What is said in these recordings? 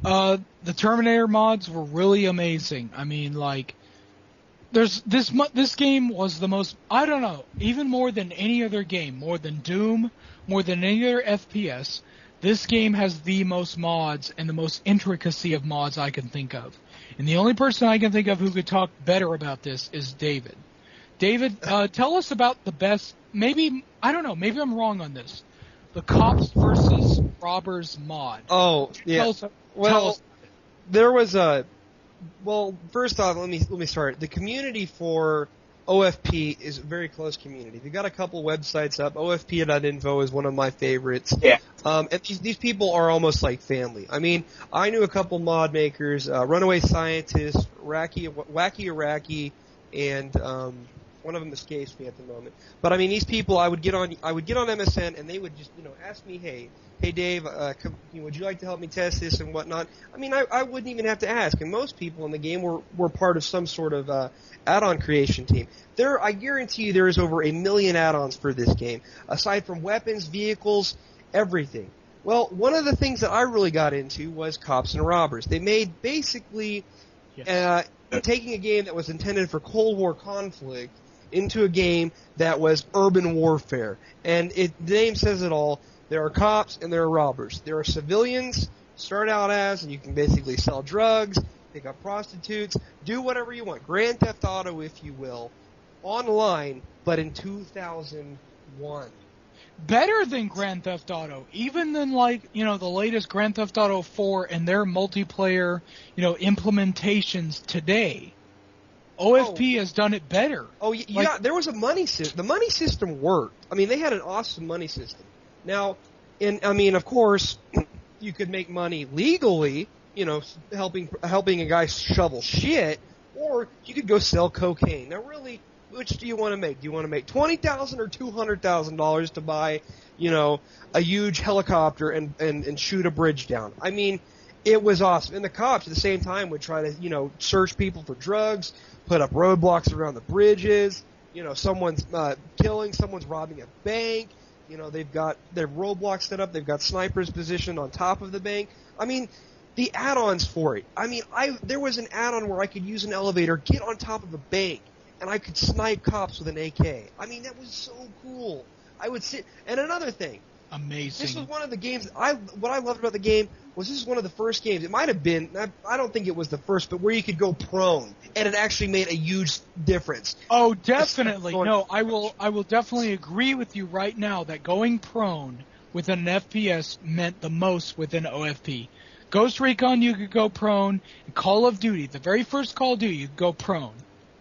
The Terminator mods were really amazing. I mean, like, this game was the most, I don't know, even more than any other game, more than Doom, more than any other FPS. This game has the most mods and the most intricacy of mods I can think of. And the only person I can think of who could talk better about this is David. David, tell us about the best, maybe, I don't know, maybe I'm wrong on this. The Cops versus Robbers mod. Oh, yeah. Tell us. Well, there was a. Well, first off, let me start. The community for OFP is a very close community. We've got a couple websites up. OFP.info is one of my favorites. Yeah. And these people are almost like family. I mean, I knew a couple mod makers, Runaway Scientist, Wacky Iraqi, and one of them escapes me at the moment. But I mean, these people, I would get on MSN, and they would just, ask me, hey Dave, would you like to help me test this and whatnot? I mean, I wouldn't even have to ask, and most people in the game were part of some sort of add-on creation team. I guarantee you there is over 1 million add-ons for this game, aside from weapons, vehicles, everything. Well, one of the things that I really got into was Cops and Robbers. They made basically taking a game that was intended for Cold War conflict into a game that was urban warfare. And the name says it all. There are cops and there are robbers. There are civilians, start out as, and you can basically sell drugs, pick up prostitutes, do whatever you want. Grand Theft Auto, if you will, online, but in 2001. Better than Grand Theft Auto, even than the latest Grand Theft Auto 4 and their multiplayer, implementations today. OFP has done it better. Oh, yeah, there was a money system. The money system worked. I mean, they had an awesome money system. Now, of course, you could make money legally, helping a guy shovel shit, or you could go sell cocaine. Now, really, which do you want to make? Do you want to make $20,000 or $200,000 to buy, a huge helicopter and shoot a bridge down? I mean, it was awesome. And the cops at the same time would try to, search people for drugs, put up roadblocks around the bridges. Someone's killing, someone's robbing a bank. They've got their roadblocks set up. They've got snipers positioned on top of the bank. I mean, the add-ons for it. I mean, there was an add-on where I could use an elevator, get on top of a bank, and I could snipe cops with an AK. I mean, that was so cool. I would sit. And another thing. Amazing. This was one of the games. What I loved about the game was this is one of the first games. It might have been. I don't think it was the first, but where you could go prone, and it actually made a huge difference. Oh, definitely. No, I will definitely agree with you right now that going prone within an FPS meant the most within OFP. Ghost Recon, you could go prone. And Call of Duty, the very first Call of Duty, you could go prone.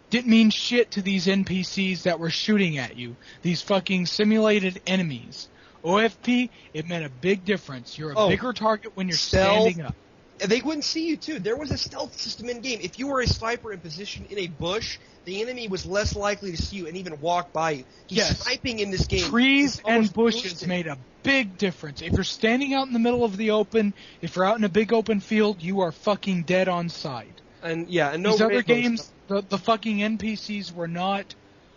Didn't mean shit to these NPCs that were shooting at you. These fucking simulated enemies. OFP, it meant a big difference. You're a bigger target when you're standing up. They wouldn't see you, too. There was a stealth system in-game. If you were a sniper in position in a bush, the enemy was less likely to see you and even walk by you. Sniping in this game. Trees and bushes made a big difference. If you're standing out in the middle of the open, if you're out in a big open field, you are fucking dead on sight. And no these other games, the fucking NPCs were not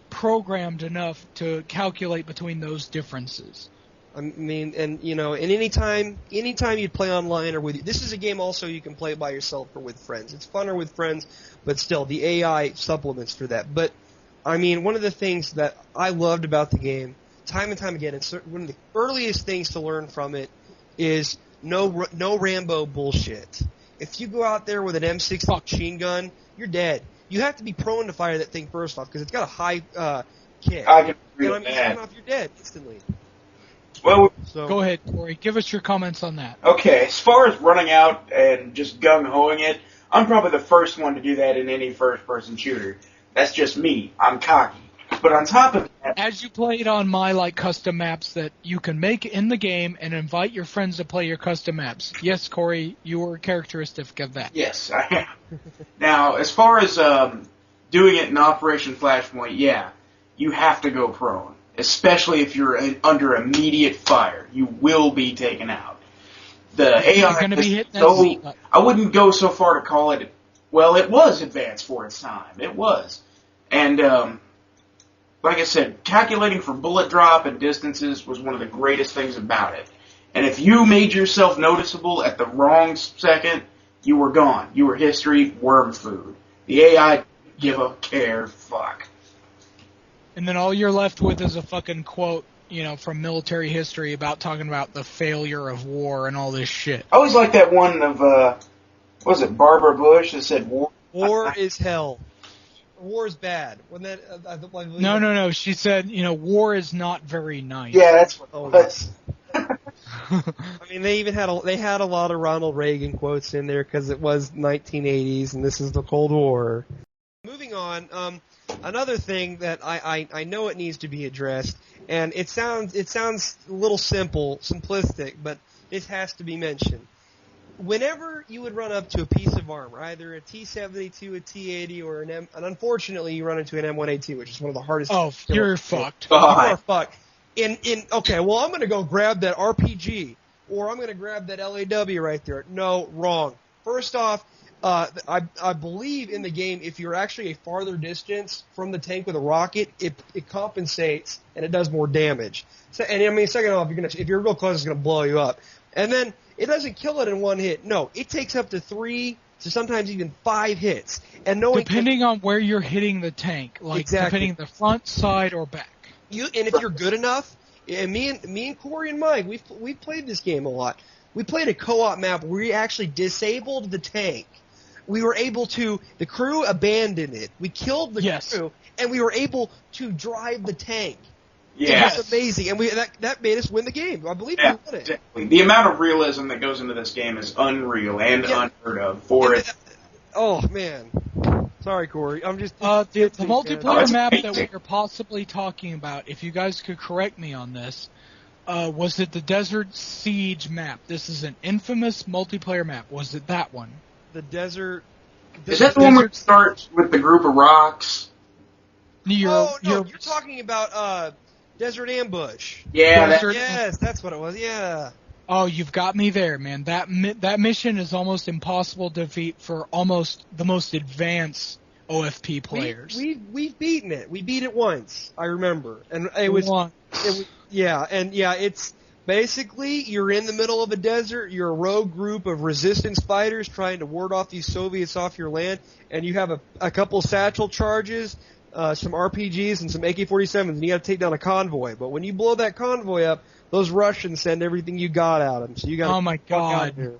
programmed enough to calculate between those differences. I mean, and anytime you play online or this is a game also you can play by yourself or with friends. It's funner with friends, but still, the AI supplements for that. But, I mean, one of the things that I loved about the game, time and time again, it's one of the earliest things to learn from it is no Rambo bullshit. If you go out there with an M60 machine gun, you're dead. You have to be prone to fire that thing first off, because it's got a high kick. I can agree with that. Off, you're dead instantly. Well, go ahead, Corey. Give us your comments on that. Okay, as far as running out and just gung-hoing it, I'm probably the first one to do that in any first-person shooter. That's just me. I'm cocky. But on top of that... As you played on my custom maps that you can make in the game and invite your friends to play your custom maps. Yes, Corey, you were characteristic of that. Yes, I am. Now, as far as doing it in Operation Flashpoint, yeah, you have to go prone. Especially if you're under immediate fire. You will be taken out. The AI you're gonna be hitting that I wouldn't go so far to call it... Well, it was advanced for its time. It was. And, like I said, calculating for bullet drop and distances was one of the greatest things about it. And if you made yourself noticeable at the wrong second, you were gone. You were history, worm food. The AI give a care fuck. And then all you're left with is a fucking quote, from military history about talking about the failure of war and all this shit. I always like that one of, what was it, Barbara Bush that said War is hell. War is bad. When that, No. She said, war is not very nice. Yeah, that's what it was. I mean, they had a lot of Ronald Reagan quotes in there because it was 1980s and this is the Cold War. Moving on, another thing that I know it needs to be addressed, and it sounds a little simplistic, but it has to be mentioned. Whenever you would run up to a piece of armor, either a T-72, a T-80, or and unfortunately you run into an M1A2, which is one of the hardest. Oh, you're fucked. You are fucked. Okay, well, I'm going to go grab that RPG, or I'm going to grab that LAW right there. No, wrong. First off, I believe in the game, if you're actually a farther distance from the tank with a rocket, it compensates and it does more damage. So, and I mean, second off, if you're real close, it's going to blow you up. And then it doesn't kill it in one hit. No, it takes up to 3 to sometimes even 5 hits. And depending on where you're hitting the tank, like depending the front, side, or back. And if you're good enough, and me and Corey and Mike, we've played this game a lot. We played a co-op map where we actually disabled the tank. We were able to, the crew abandoned it. We killed the crew, and we were able to drive the tank. Yeah. It was amazing, and that made us win the game. I believe we won it. Exactly. The amount of realism that goes into this game is unreal and unheard of for it. Oh, man. Sorry, Corey. I'm just... the multiplayer map that we are possibly talking about, if you guys could correct me on this, was it the Desert Siege map? This is an infamous multiplayer map. Was it that one? The Desert... Is that the one where it starts with the group of rocks? You're talking about Desert Ambush. Yeah, yes, that's what it was, yeah. Oh, you've got me there, man. That mission is almost impossible to defeat for almost the most advanced OFP players. We've beaten it. We beat it once, I remember. And it's basically you're in the middle of a desert, you're a rogue group of resistance fighters trying to ward off these Soviets off your land, and you have a couple satchel charges, some RPGs and some AK-47s, and you gotta take down a convoy. But when you blow that convoy up, those Russians send everything you got at them, so you gotta oh my god.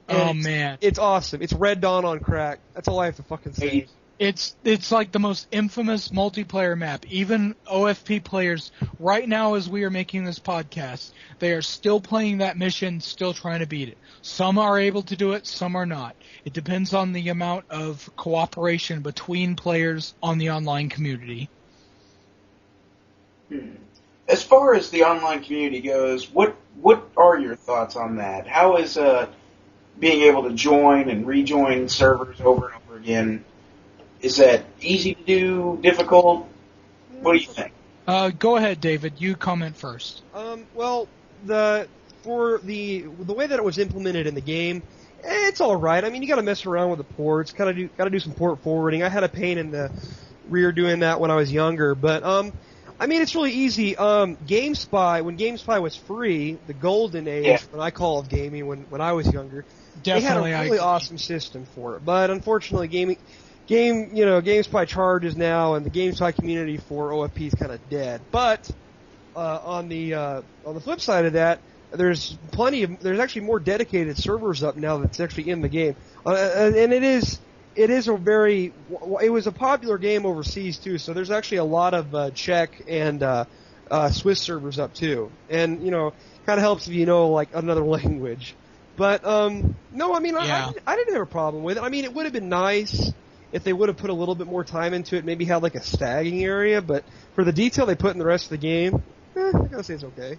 Oh man. It's awesome. It's Red Dawn on crack. That's all I have to fucking say. It's like the most infamous multiplayer map. Even OFP players, right now as we are making this podcast, they are still playing that mission, still trying to beat it. Some are able to do it, some are not. It depends on the amount of cooperation between players on the online community. As far as the online community goes, what are your thoughts on that? How is being able to join and rejoin servers over and over again, is that easy to do, difficult? What do you think? Go ahead, David. You comment first. Well, the way that it was implemented in the game, it's all right. I mean, you got to mess around with the ports. Got to do some port forwarding. I had a pain in the rear doing that when I was younger, but I mean, it's really easy. GameSpy, when GameSpy was free, the golden age, when I call it gaming, when I was younger, definitely they had a really awesome system for it. But unfortunately, GameSpy charges now, and the GameSpy community for OFP is kind of dead. But on the flip side of that, there's actually more dedicated servers up now that's actually in the game, and it was a popular game overseas too. So there's actually a lot of Czech and Swiss servers up too, and kind of helps if you know like another language. But no, I mean I didn't have a problem with it. I mean, it would have been nice if they would have put a little bit more time into it, maybe have like a stagging area. But for the detail they put in the rest of the game, I gotta say it's okay.